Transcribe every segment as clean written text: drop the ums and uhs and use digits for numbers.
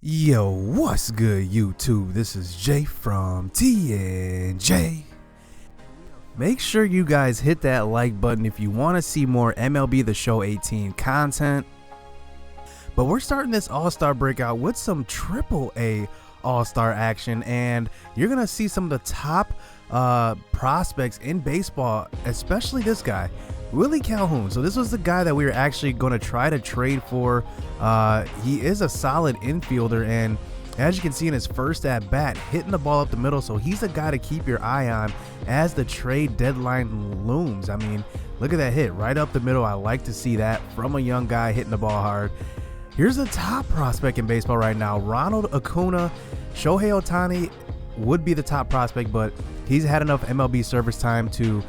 Yo, what's good, YouTube? This is Jay from TNJ. Make sure you guys hit that like button if you want to see more MLB The Show 18 content. But we're starting this All-Star breakout with some AAA All-Star action, and you're going to see some of the top prospects in baseball, especially this guy, Willie Calhoun. So this was the guy that we were actually going to try to trade for. He is a solid infielder, and as you can see in his first at bat, hitting the ball up the middle. So he's a guy to keep your eye on as the trade deadline looms. I mean, look at that hit right up the middle. I like to see that from a young guy hitting the ball hard. Here's the top prospect in baseball right now, Ronald Acuna. Shohei Ohtani would be the top prospect, but he's had enough MLB service time to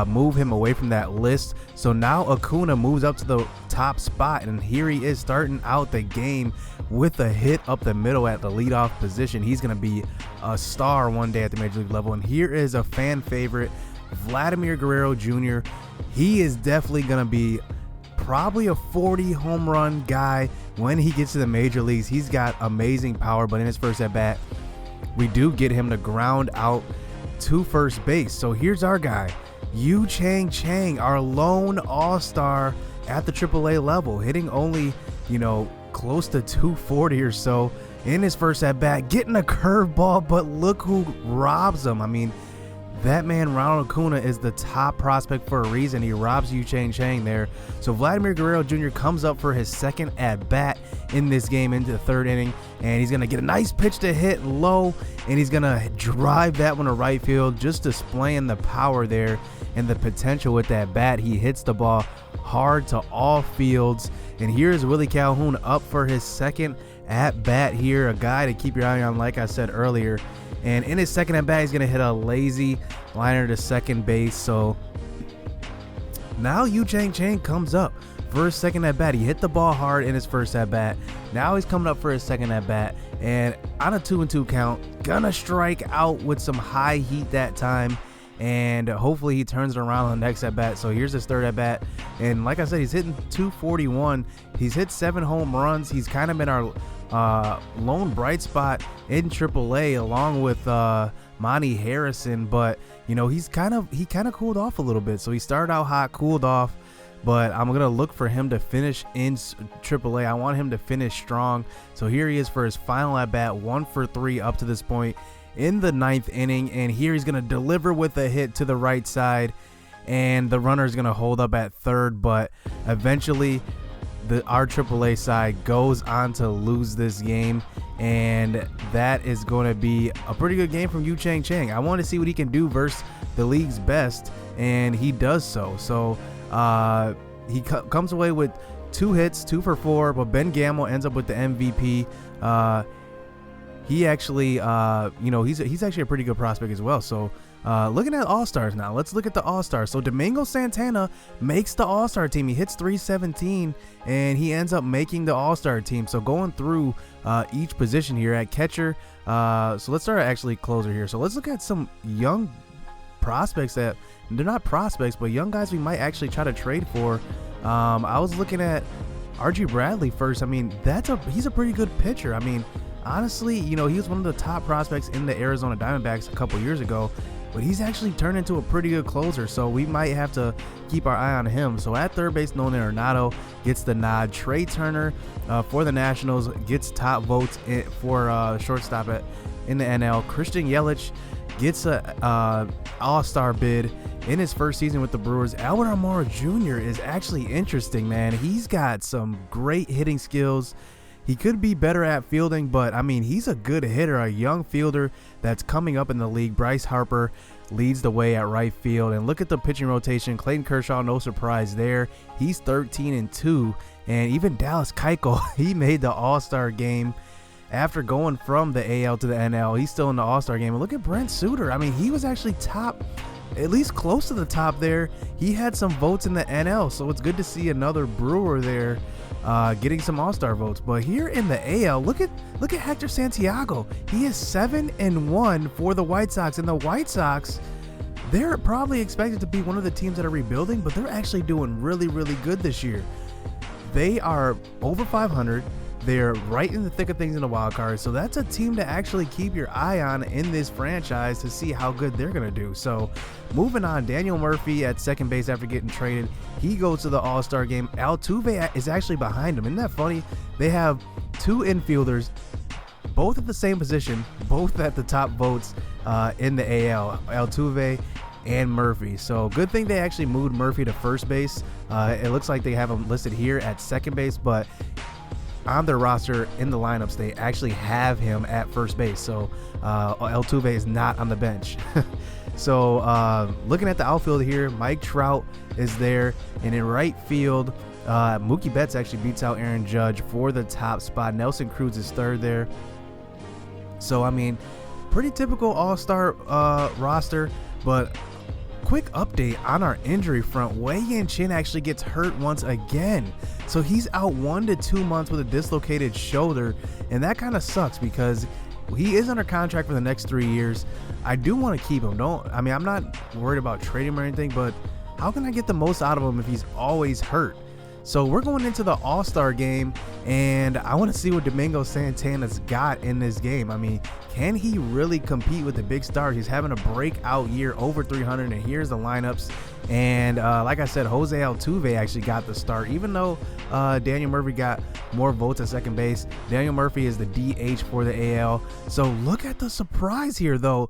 move him away from that list. So now Acuna moves up to the top spot, and here he is starting out the game with a hit up the middle at the leadoff position. He's going to be a star one day at the major league level. And here is a fan favorite, Vladimir Guerrero Jr. He is definitely going to be probably a 40 home run guy when he gets to the major leagues. He's got amazing power, but in his first at bat, we do get him to ground out to first base. So here's our guy, Yu-Chang Chang, our lone all-star at the AAA level, hitting only, close to 240 or so in his first at bat, getting a curveball, but look who robs him. I mean, that man Ronald Acuna is the top prospect for a reason. He robs Yu-Chang Chang there. So Vladimir Guerrero Jr. comes up for his second at bat in this game into the third inning, and he's going to get a nice pitch to hit low, and he's going to drive that one to right field, just displaying the power there and the potential with that bat. He hits the ball hard to all fields, and here's Willie Calhoun up for his second at bat here, a guy to keep your eye on, like I said earlier. And in his second at bat, he's going to hit a lazy liner to second base. So now Yu-Chang Chang comes up for his second at bat. He hit the ball hard in his first at bat. Now he's coming up for his second at bat, and on a 2-2 count, gonna strike out with some high heat that time, and hopefully he turns it around on the next at bat. So here's his third at bat, and like I said, he's hitting 241. He's hit 7 home runs. He's kind of been our lone bright spot in AAA along with Monty Harrison, but he kind of cooled off a little bit. So he started out hot, cooled off, but I'm gonna look for him to finish in AAA. I want him to finish strong. So here he is for his final at bat, 1 for 3 up to this point in the 9th inning, and here he's gonna deliver with a hit to the right side, and the runner is gonna hold up at third, but eventually our AAA side goes on to lose this game, and that is going to be a pretty good game from Yu-Chang Chang. I want to see what he can do versus the league's best, and he does so. So he comes away with 2 hits, 2 for 4, but Ben Gamel ends up with the MVP. He actually, he's actually a pretty good prospect as well. So looking at All-Stars now, let's look at the All-Stars. So Domingo Santana makes the All-Star team. He hits 317, and he ends up making the All-Star team. So going through each position here at catcher. So let's start at actually closer here. So let's look at some young prospects that they're not prospects, but young guys we might actually try to trade for. I was looking at R.G. Bradley first. I mean, he's a pretty good pitcher. I mean, honestly, he was one of the top prospects in the Arizona Diamondbacks a couple years ago, but he's actually turned into a pretty good closer, so we might have to keep our eye on him. So at third base, Nolan Arenado gets the nod. Trey Turner for the Nationals gets top votes for shortstop in the NL. Christian Yelich gets a all-star bid in his first season with the Brewers. Albert Almora Jr. is actually interesting, man. He's got some great hitting skills. He could be better at fielding, but I mean, he's a good hitter, a young fielder that's coming up in the league. Bryce Harper leads the way at right field, and look at the pitching rotation. Clayton Kershaw, no surprise there. He's 13-2, and even Dallas Keuchel, he made the All-Star game after going from the AL to the NL. He's still in the All-Star game. And look at Brent Suter. I mean, he was actually top, at least close to the top there. He had some votes in the NL, so it's good to see another Brewer there getting some All-Star votes. But here in the AL, look at Hector Santiago. He is 7-1 for the White Sox, and the White Sox, they're probably expected to be one of the teams that are rebuilding, but they're actually doing really, really good this year. They are over 500. They're right in the thick of things in the wild card, so that's a team to actually keep your eye on in this franchise to see how good they're gonna do. So moving on, Daniel Murphy at second base after getting traded, he goes to the All-Star game. Altuve is actually behind him. Isn't that funny? They have two infielders, both at the same position, both at the top votes in the AL, Altuve and Murphy. So good thing they actually moved Murphy to first base. It looks like they have him listed here at second base, but on their roster in the lineups they actually have him at first base. So Altuve is not on the bench. So looking at the outfield here, Mike Trout is there, and in right field Mookie Betts actually beats out Aaron Judge for the top spot. Nelson Cruz is third there. So I mean, pretty typical all-star roster. But quick update on our injury front, Wei-Yin Chin actually gets hurt once again. So he's out 1 to 2 months with a dislocated shoulder, and that kind of sucks because he is under contract for the next 3 years. I do want to keep him. I'm not worried about trading him or anything, but how can I get the most out of him if he's always hurt? So we're going into the All-Star game, and I want to see what Domingo Santana's got in this game. I mean, can he really compete with the big stars? He's having a breakout year, over 300, and here's the lineups. And like I said, Jose Altuve actually got the start, even though Daniel Murphy got more votes at second base. Daniel Murphy is the DH for the AL. So look at the surprise here, though.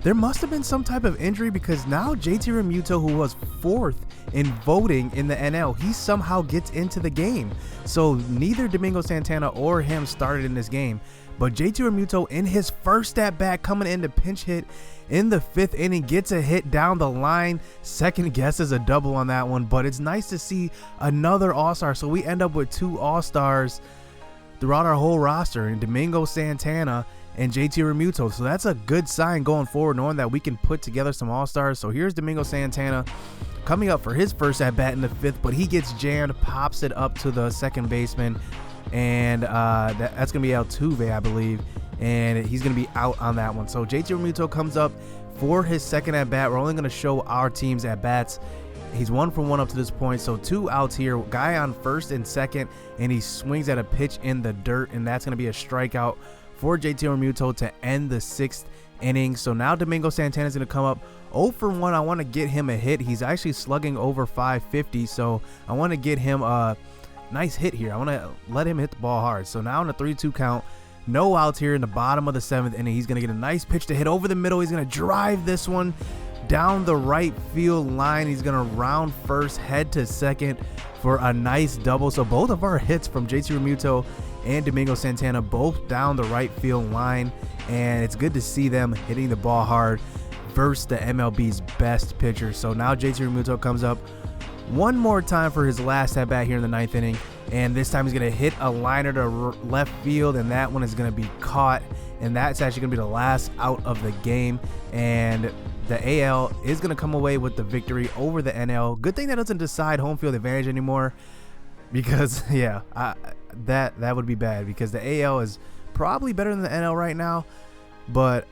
There must have been some type of injury, because now JT Realmuto, who was fourth in voting in the NL, he somehow gets into the game. So neither Domingo Santana or him started in this game, but JT Realmuto in his first at bat coming in to pinch hit in the 5th inning gets a hit down the line. Second guesses a double on that one, but it's nice to see another all-star. So we end up with 2 all-stars throughout our whole roster, and Domingo Santana and JT Realmuto. So that's a good sign going forward, knowing that we can put together some all-stars. So here's Domingo Santana coming up for his first at bat in the 5th, but he gets jammed, pops it up to the second baseman, and that's gonna be Altuve, I believe, and he's gonna be out on that one. So JT Realmuto comes up for his second at bat. We're only gonna show our team's at bats. He's 1 for 1 up to this point, so 2 outs here. Guy on first and second, and he swings at a pitch in the dirt, and that's gonna be a strikeout for JT Realmuto to end the 6th inning. So now Domingo Santana is going to come up 0 for 1. I want to get him a hit. He's actually slugging over 550, so I want to get him a nice hit here. I want to let him hit the ball hard. So now in a 3-2 count, no outs here in the bottom of the 7th inning. He's going to get a nice pitch to hit over the middle. He's going to drive this one down the right field line. He's going to round first, head to second for a nice double. So both of our hits from JT Realmuto and Domingo Santana both down the right field line, and it's good to see them hitting the ball hard versus the MLB's best pitcher. So now JT Realmuto comes up one more time for his last at bat here in the 9th inning, and this time he's going to hit a liner to left field, and that one is going to be caught, and that's actually going to be the last out of the game, and the AL is going to come away with the victory over the NL. Good thing that doesn't decide home field advantage anymore, because yeah, that would be bad, because the AL is probably better than the NL right now. But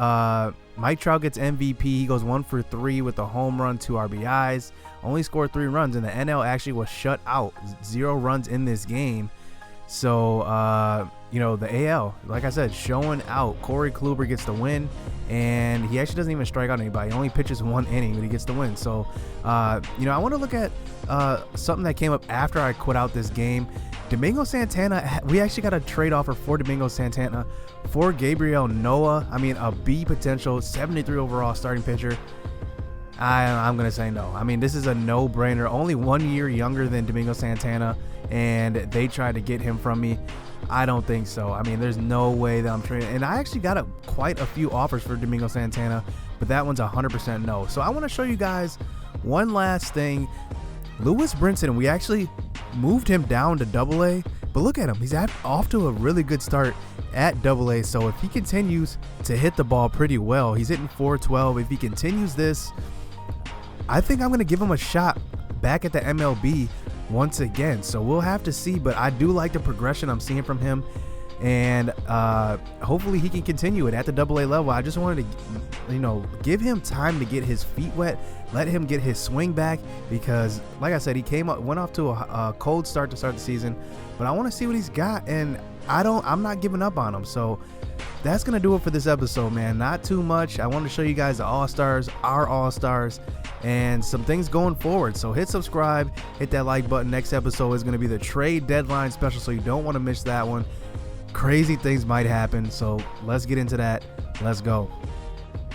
Mike Trout gets MVP. He goes 1 for 3 with a home run, 2 RBIs, only scored 3 runs, and the NL actually was shut out, 0 runs in this game. So you know, the AL, like I said, showing out. Corey Kluber gets the win, and he actually doesn't even strike out anybody. He only pitches 1 inning, but he gets the win. So you know, I want to look at something that came up after I quit out this game. Domingo Santana, we actually got a trade offer for Domingo Santana for Gabriel Noah. I mean, a B potential, 73 overall starting pitcher. I'm going to say no. I mean, this is a no-brainer. Only 1 year younger than Domingo Santana, and they tried to get him from me. I don't think so. I mean, there's no way that I'm trading. And I actually got quite a few offers for Domingo Santana, but that one's 100% no. So I want to show you guys one last thing. Lewis Brinson, we actually moved him down to AA, but look at him. He's off to a really good start at AA. So if he continues to hit the ball pretty well, he's hitting .412. If he continues this, I think I'm going to give him a shot back at the MLB once again. So we'll have to see, but I do like the progression I'm seeing from him, and hopefully he can continue it at the AA level. I just wanted to, you know, give him time to get his feet wet, let him get his swing back, because like I said, he went off to a cold start to start the season, but I want to see what he's got. And I'm not giving up on them. So that's gonna do it for this episode, man. Not too much. I wanted to show you guys the All-Stars, our All-Stars, and some things going forward. So hit subscribe, hit that like button. Next episode is gonna be the trade deadline special, so you don't want to miss that one. Crazy things might happen, so let's get into that. Let's go.